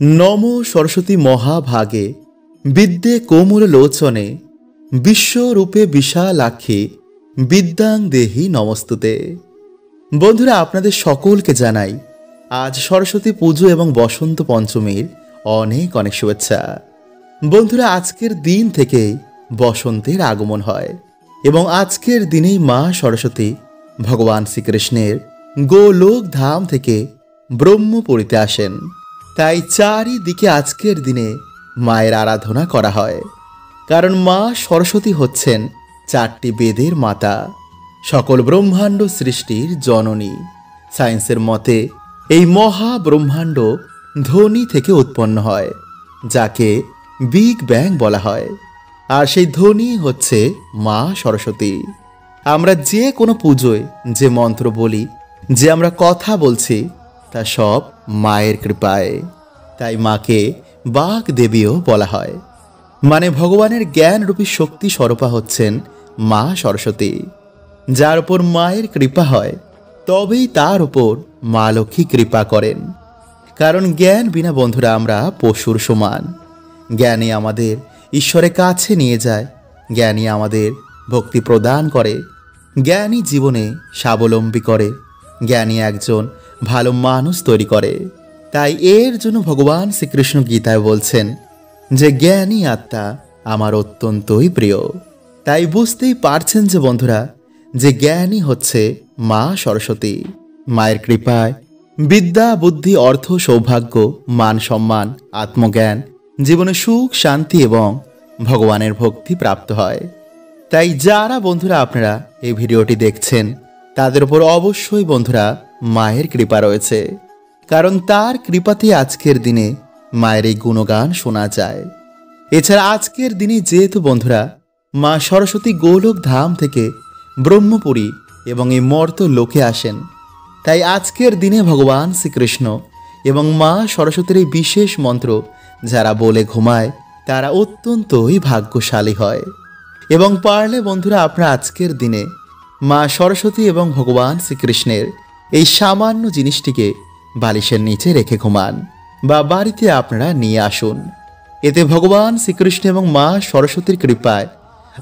नमो सरस्वती महाभागे विद्ये कोमल लोचने विश्वरूपे विशालाक्षी विद्यां देहि नमस्तुते। बंधुरा आपनादेर सकलके जानाई आज सरस्वती पुजो एवं बसंत पंचमीर अनेक अनेक शुभेच्छा। बंधुरा आजकेर दिन थेकेई बसंतेर आगमन हय एवं आजकेर दिनेई मा सरस्वती भगवान श्रीकृष्णेर गोलोक धाम थेके ब्रह्मपुरीते आसेन। ताई चारिदिके आजकेर दिने मायेर आराधना करा हय, कारण मा सरस्वती हच्छेन चारटी वेदेर माता, सकल ब्रह्मांड सृष्टिर जननी। साइंसेर मते एई महाब्रह्मांड ध्वनि थेके उत्पन्न हय, जाके बिग बैंग बला हय। आर सेई ध्वनि हच्छे मा सरस्वती। आमरा जे कोनो पुजोय जे मंत्र बोली, जे आमरा कथा बोलछि ता सब मायेर कृपाय। ताई माके बाग देवीओ बला हय, माने भगवानेर ज्ञान रूपी शक्ति स्वरूपा हच्छेन मा सरस्वती। जार उपर मायेर कृपा हय तबेई तार उपर मा लक्ष्मी कृपा करेन। कारण ज्ञान बिना बंधुरा आमरा पशुर समान। ज्ञानी आमादेर ईश्वरेर काछे निये जाय, ज्ञानी आमादेर भक्ति प्रदान करे, ज्ञानी जीवने स्वाबलम्बी करे, ज्ञानी एकजन भालो मानुष तैरी करे। ताई एर जोन्नो भगवान श्रीकृष्ण गीताय बोलছেন যে জ্ঞানী আত্মা আমার অত্যন্তই প্রিয়। তাই বুঝতেই পারছেন যে বন্ধুরা যে জ্ঞানী হচ্ছে মা সরস্বতী। মায়ের কৃপায় বিদ্যা বুদ্ধি অর্থ সৌভাগ্য মান সম্মান আত্মজ্ঞান জীবনে সুখ শান্তি এবং ভগবানের ভক্তি প্রাপ্ত হয়। তাই যারা বন্ধুরা আপনারা এই ভিডিওটি দেখছেন তাদের উপর অবশ্যই বন্ধুরা মায়ের কৃপা রয়েছে, কারণ তার কৃপাতেই আজকের দিনে মায়ের এই গুণগান শোনা যায়। এছাড়া আজকের দিনে যেহেতু বন্ধুরা মা সরস্বতী গোলক ধাম থেকে ব্রহ্মপুরী এবং এই মর্ত লোকে আসেন, তাই আজকের দিনে ভগবান শ্রীকৃষ্ণ এবং মা সরস্বতীর এই বিশেষ মন্ত্র যারা বলে ঘুমায় তারা অত্যন্তই ভাগ্যশালী হয়। এবং পারলে বন্ধুরা আপনারা আজকের দিনে মা সরস্বতী এবং ভগবান শ্রীকৃষ্ণের এই সামান্য জিনিসটিকে বালিশের নিচে রেখে ঘুমান বা বাড়িতে আপনারা নিয়ে আসুন। এতে ভগবান শ্রীকৃষ্ণ এবং মা সরস্বতীর কৃপায়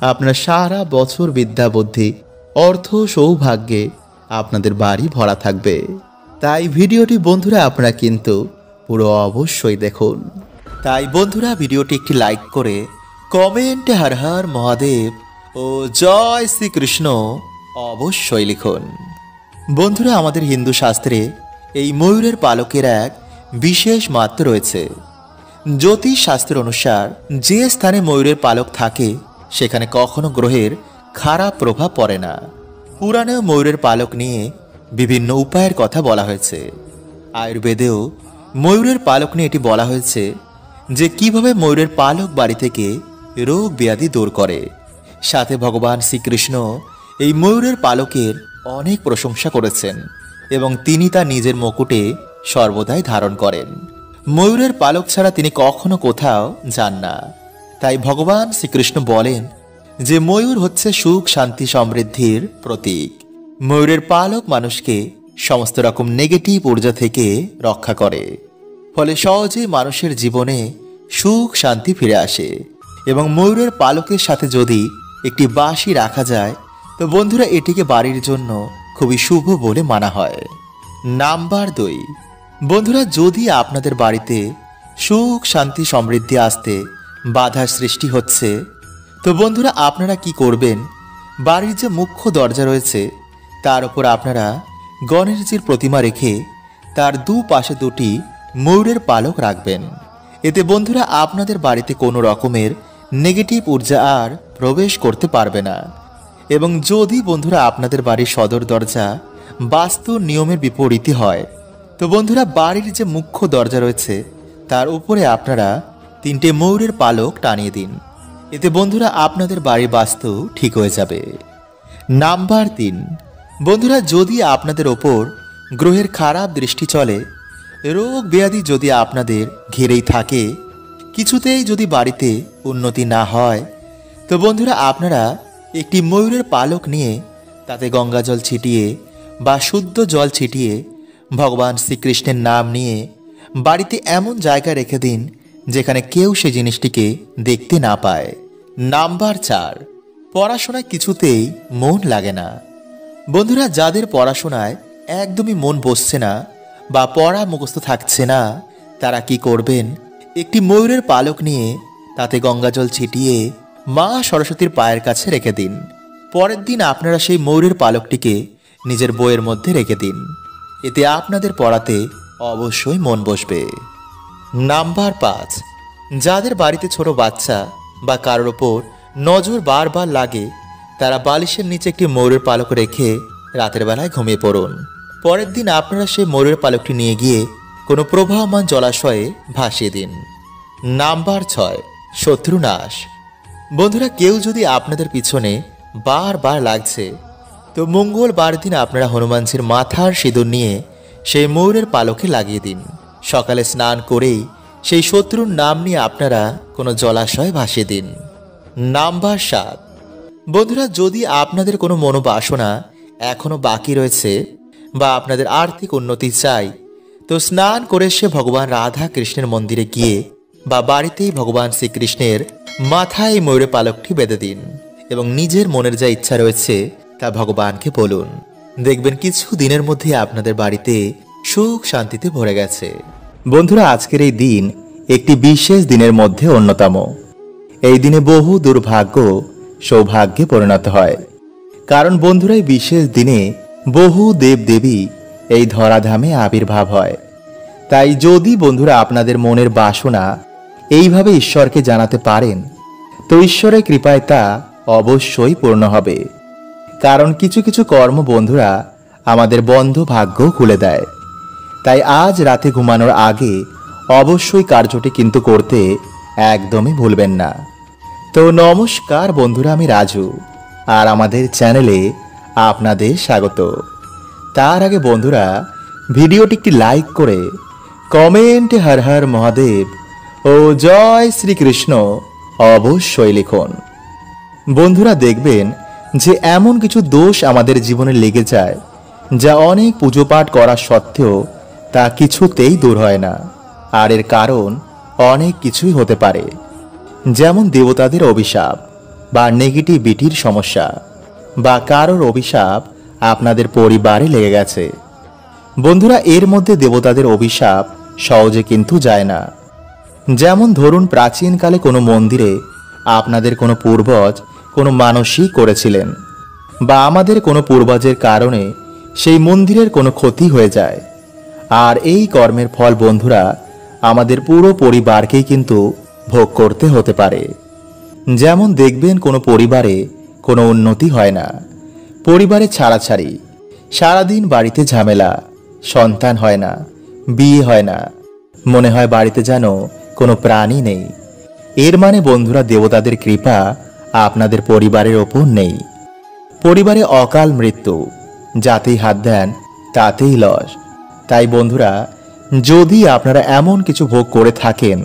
আপনারা সারা বছর বিদ্যা বুদ্ধি অর্থ সৌভাগ্যে আপনাদের বাড়ি ভরা থাকবে। তাই ভিডিওটি বন্ধুরা আপনারা কিন্তু পুরো অবশ্যই দেখুন। তাই বন্ধুরা ভিডিওটি একটি লাইক করে কমেন্টে হর হর মহাদেব ও জয় শ্রীকৃষ্ণ অবশ্যই লিখুন। বন্ধুরা আমাদের হিন্দু শাস্ত্রে এই ময়ূরের পালকের এক বিশেষ মাহাত্ম্য রয়েছে। জ্যোতিষ শাস্ত্র অনুসার যে স্থানে ময়ূরের পালক থাকে সেখানে কখনো গ্রহের খারাপ প্রভাব পড়ে না। পুরাণেও ময়ূরের পালক নিয়ে বিভিন্ন উপায়ের কথা বলা হয়েছে। আয়ুর্বেদেও ময়ূরের পালক নিয়ে এটি বলা হয়েছে যে কিভাবে ময়ূরের পালক বাড়ি থেকে রোগ ব্যাধি দূর করে। সাথে ভগবান শ্রীকৃষ্ণ এই ময়ূরের পালকের অনেক প্রশংসা করেছেন এবং তিনি তা নিজের মুকুটে সর্বদাই ধারণ করেন। ময়ূরের পালক ছাড়া তিনি কখনো কোথাও যান না। তাই ভগবান শ্রীকৃষ্ণ বলেন যে ময়ূর হচ্ছে সুখ শান্তি সমৃদ্ধির প্রতীক। ময়ূরের পালক মানুষকে সমস্ত রকম নেগেটিভ ঊর্জা থেকে রক্ষা করে, ফলে সহজেই মানুষের জীবনে সুখ শান্তি ফিরে আসে। এবং ময়ূরের পালকের সাথে যদি একটি বাঁশি রাখা যায় তো বন্ধুরা এটিকে বাড়ির জন্য খুবই শুভ বলে মানা হয়। নাম্বার 2, বন্ধুরা যদি আপনাদের বাড়িতে সুখ শান্তি সমৃদ্ধি আসতে বাধার সৃষ্টি হচ্ছে তো বন্ধুরা আপনারা কি করবেন, বাড়ির যে মুখ্য দরজা রয়েছে তার উপর আপনারা গণেশজির প্রতিমা রেখে তার দুপাশে দুটি ময়ূরের পালক রাখবেন। এতে বন্ধুরা আপনাদের বাড়িতে কোনো রকমের নেগেটিভ ঊর্জা আর প্রবেশ করতে পারবে না। এবং যদি বন্ধুরা আপনাদের বাড়ির সদর দরজা বাস্তু নিয়মের বিপরীতে হয় তো বন্ধুরা বাড়ির যে মুখ্য দরজা রয়েছে তার উপরে আপনারা 3টে ময়ূরের পালক টানিয়ে দিন। এতে বন্ধুরা আপনাদের বাড়ির বাস্তু ঠিক হয়ে যাবে। নাম্বার 3, বন্ধুরা যদি আপনাদের ওপর গ্রহের খারাপ দৃষ্টি চলে, রোগ ব্যাধি যদি আপনাদের ঘিরেই থাকে, কিছুতেই যদি বাড়িতে উন্নতি না হয় তো বন্ধুরা আপনারা একটি ময়ূরের পালক নিয়ে তাতে গঙ্গা জল ছিটিয়ে বা শুদ্ধ জল ছিটিয়ে ভগবান শ্রীকৃষ্ণের নাম নিয়ে বাড়িতে এমন জায়গায় রেখে দিন যেখানে কেউ সে জিনিসটিকে দেখতে না পায়। নাম্বার 4, পড়াশোনায় কিছুতেই মন লাগে না। বন্ধুরা, যাদের পড়াশোনায় একদমই মন বসছে না বা পড়া মুখস্থ থাকছে না, তারা কি করবেন, একটি ময়ূরের পালক নিয়ে তাতে গঙ্গাজল ছিটিয়ে মা সরস্বতীর পায়ের কাছে রেখে দিন। পরের দিন আপনারা সেই ময়ূরের পালকটিকে নিজের বইয়ের মধ্যে রেখে দিন। এতে আপনাদের পড়াতে অবশ্যই মন বসবে। নাম্বার 5, যাদের বাড়িতে ছোট বাচ্চা বা কারোর ওপর নজর বারবার লাগে, তারা বালিশের নিচে একটি ময়ূরের পালক রেখে রাতের বেলায় ঘুমিয়ে পড়ুন। পরের দিন আপনারা সেই ময়ূরের পালকটি নিয়ে গিয়ে কোনো প্রবাহমান জলাশয়ে ভাসিয়ে দিন। নাম্বার 6, শত্রুনাশ। বন্ধুরা, কেউ যদি আপনাদের পিছনে বারবার লাগছে, তো মঙ্গলবার দিন আপনারা হনুমানজির মাথার সিঁদুর নিয়ে সেই ময়ূরের পালকে লাগিয়ে দিন। সকালে স্নান করেই সেই শত্রুর নাম নিয়ে আপনারা কোনো জলাশয়ে ভাসিয়ে দিন। নাম্বার 7, বন্ধুরা, যদি আপনাদের কোনো মনোবাসনা এখনো বাকি রয়েছে বা আপনাদের আর্থিক উন্নতি চাই, তো স্নান করে সে ভগবান রাধা কৃষ্ণের মন্দিরে গিয়ে বা বাড়িতেই ভগবান শ্রীকৃষ্ণের মাথায় ময়ূরের পালকটি বেঁধে দিন এবং নিজের মনের যা ইচ্ছা রয়েছে তা ভগবানকে বলুন। দেখবেন কিছু দিনের মধ্যে আপনাদের বাড়িতে সুখ শান্তিতে ভরে গেছে। বন্ধুরা, আজকের এই দিন একটি বিশেষ দিনের মধ্যে অন্যতম। এই দিনে বহু দুর্ভাগ্য সৌভাগ্যে পরিণত হয়। কারণ বন্ধুরা, এই বিশেষ দিনে বহু দেবদেবী এই ধরাধামে আবির্ভাব হয়। তাই যদি বন্ধুরা আপনাদের মনের বাসনা এইভাবে ঈশ্বরকে জানাতে পারেন, তো ঈশ্বরের কৃপায় তা অবশ্যই পূর্ণ হবে। কারণ কিছু কিছু কর্ম বন্ধুরা আমাদের বন্ধ ভাগ্য খুলে দেয়। তাই আজ রাতে ঘুমানোর আগে অবশ্যই কার্যটি কিন্তু করতে একদমই ভুলবেন না। তো নমস্কার বন্ধুরা, আমি রাজু, আর আমাদের চ্যানেলে আপনাদের স্বাগত। তার আগে বন্ধুরা, ভিডিওটি একটি লাইক করে কমেন্টে হর হর মহাদেব ও জয় শ্রীকৃষ্ণ অবশ্যই লিখুন। বন্ধুরা, দেখবেন যে এমন কিছু দোষ আমাদের জীবনে লেগে যায় যা অনেক পুজো পাঠ করা সত্ত্বেও তা কিছুতেই দূর হয় না। আর এর কারণ অনেক কিছুই হতে পারে, যেমন দেবতাদের অভিশাপ বা নেগেটিভিটির সমস্যা, বা কারোর অভিশাপ আপনাদের পরিবারে লেগে গেছে। বন্ধুরা, এর মধ্যে দেবতাদের অভিশাপ সহজে কিন্তু যায় না। যেমন ধরুন, প্রাচীনকালে কোনো মন্দিরে আপনাদের কোনো পূর্বজ কোনো মানসিক করেছিলেন, বা আমাদের কোনো পূর্বজের কারণে সেই মন্দিরের কোনো ক্ষতি হয়ে যায়, আর এই কর্মের ফল বন্ধুরা আমাদের পুরো পরিবারকেই কিন্তু ভোগ করতে হতে পারে। যেমন দেখবেন কোনো পরিবারে কোনো উন্নতি হয় না, পরিবারে ছাড়াছাড়ি, সারাদিন বাড়িতে ঝামেলা, সন্তান হয় না, বিয়ে হয় না, মনে হয় বাড়িতে যেন কোনো প্রাণী নেই। এর মানে বন্ধুরা দেবতাদের কৃপা আপনাদের পরিবারের ওপর নেই। পরিবারে অকাল মৃত্যু, যাতেই হাত দেন তাতেই লস। তাই বন্ধুরা, যদি আপনারা এমন কিছু ভোগ করে থাকেন,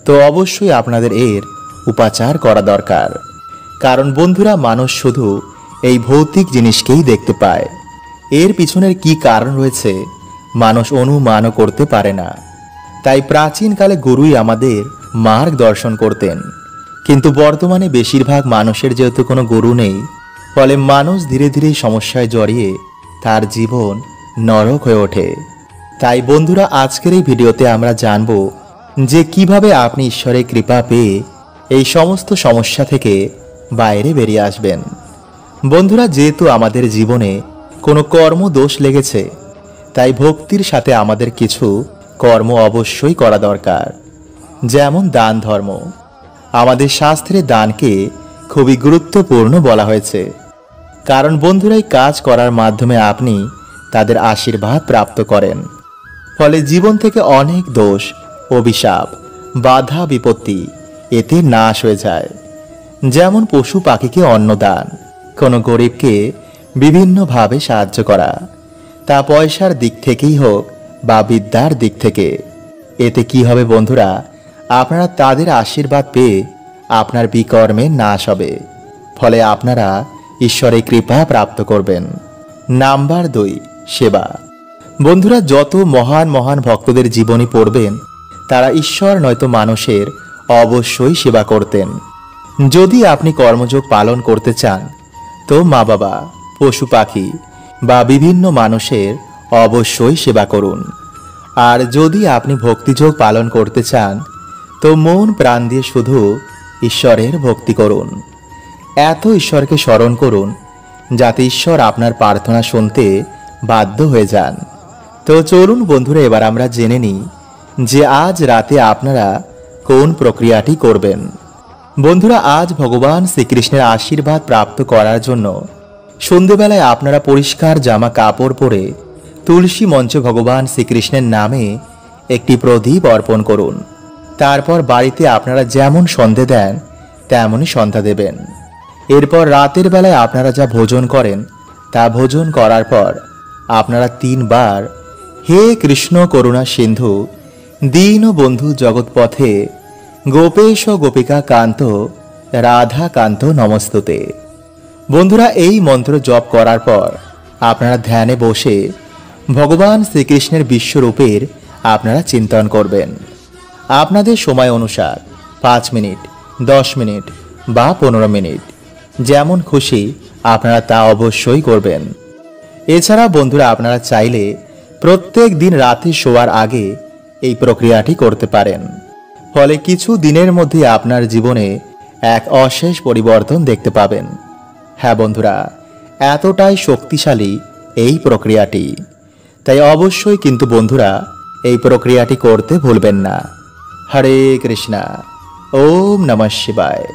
তো অবশ্যই আপনাদের এর উপাচার করা দরকার। কারণ বন্ধুরা, মানুষ শুধু এই ভৌতিক জিনিসকেই দেখতে পায়, এর পিছনের কি কারণ রয়েছে মানুষ অনুমানও করতে পারে না। তাই প্রাচীনকালে গুরুই আমাদের মার্গদর্শন করতেন, কিন্তু বর্তমানে বেশিরভাগ মানুষের যেহেতু কোনো গুরু নেই, ফলে মানুষ ধীরে ধীরে সমস্যায় জড়িয়ে তার জীবন নরক হয়ে ওঠে। তাই বন্ধুরা, আজকের এই ভিডিওতে আমরা জানব যে কিভাবে আপনি ঈশ্বরের কৃপা পেয়ে এই সমস্ত সমস্যা থেকে বাইরে বেরিয়ে আসবেন। বন্ধুরা, যেহেতু আমাদের জীবনে কোনো কর্ম দোষ লেগেছে, তাই ভক্তির সাথে আমাদের কিছু কর্ম অবশ্যই করা দরকার। যেমন দান ধর্ম। আমাদের শাস্ত্রে দানকে খুবই গুরুত্বপূর্ণ বলা হয়েছে। কারণ বন্ধুরা, এই কাজ করার মাধ্যমে আপনি তাদের আশীর্বাদ প্রাপ্ত করেন। ফলে জীবন থেকে অনেক দোষ, অভিশাপ, বাধা বিপত্তি এতে নাশ হয়ে যায়। যেমন পশু পাখিকে অন্নদান, কোনো গরিবকে বিভিন্নভাবে সাহায্য করা, তা পয়সার দিক থেকেই হোক বা বিদ্যার দিক থেকে। এতে কি হবে বন্ধুরা, আপনারা তাদের আশীর্বাদ পেয়ে আপনার বিকর্মের নাশ হবে। ফলে আপনারা ঈশ্বরের কৃপা প্রাপ্ত করবেন। নাম্বার 2, সেবা। বন্ধুরা, যত মহান মহান ভক্তদের জীবনী পড়বেন তারা ঈশ্বর নয়তো মানুষের অবশ্যই সেবা করতেন। যদি আপনি কর্মযোগ পালন করতে চান তো মা বাবা, পশু পাখি বা বিভিন্ন মানুষের অবশ্যই সেবা করুন। আর যদি আপনি ভক্তিযোগ পালন করতে চান তো মন প্রাণ দিয়ে শুধু ঈশ্বরের ভক্তি করুন। এত ঈশ্বরকে স্মরণ করুন যাতে ঈশ্বর আপনার প্রার্থনা শুনতে বাধ্য হয়ে যান। তো চলুন বন্ধুরা, এবার আমরা জেনে নিই যে আজ রাতে আপনারা কোন প্রক্রিয়াটি করবেন। বন্ধুরা, আজ ভগবান শ্রীকৃষ্ণের আশীর্বাদ প্রাপ্ত করার জন্য সন্ধেবেলায় আপনারা পরিষ্কার জামা কাপড় পরে তুলসী মঞ্চে ভগবান শ্রীকৃষ্ণের নামে একটি প্রদীপ অর্পণ করুন। তারপর বাড়িতে আপনারা যেমন সন্ধে দেন তেমনই সন্ধ্যা দেবেন। এরপর রাতের বেলায় আপনারা যা ভোজন করেন তা ভোজন করার পর আপনারা 3 বার হে কৃষ্ণ করুণা সিন্ধু দীন বন্ধু জগৎপথে গোপেশ গোপিকা কান্ত রাধা কান্ত নমস্তুতে। বন্ধুরা, এই মন্ত্র জপ করার পর আপনারা ধ্যানে বসে ভগবান শ্রীকৃষ্ণের বিশ্বরূপের আপনারা চিন্তন করবেন। আপনাদের সময় অনুসার 5 মিনিট, 10 মিনিট বা 15 মিনিট যেমন খুশি আপনারা তা অবশ্যই করবেন। এছাড়া বন্ধুরা, আপনারা চাইলে প্রত্যেক দিন রাতে শোয়ার আগে এই প্রক্রিয়াটি করতে পারেন। ফলে কিছু দিনের মধ্যে আপনার জীবনে এক অশেষ পরিবর্তন দেখতে পাবেন। হ্যাঁ বন্ধুরা, এতটাই শক্তিশালী এই প্রক্রিয়াটি, তাই অবশ্যই কিন্তু বন্ধুরা এই প্রক্রিয়াটি করতে ভুলবেন না। হরে কৃষ্ণা। ওম নমঃ শিবায়।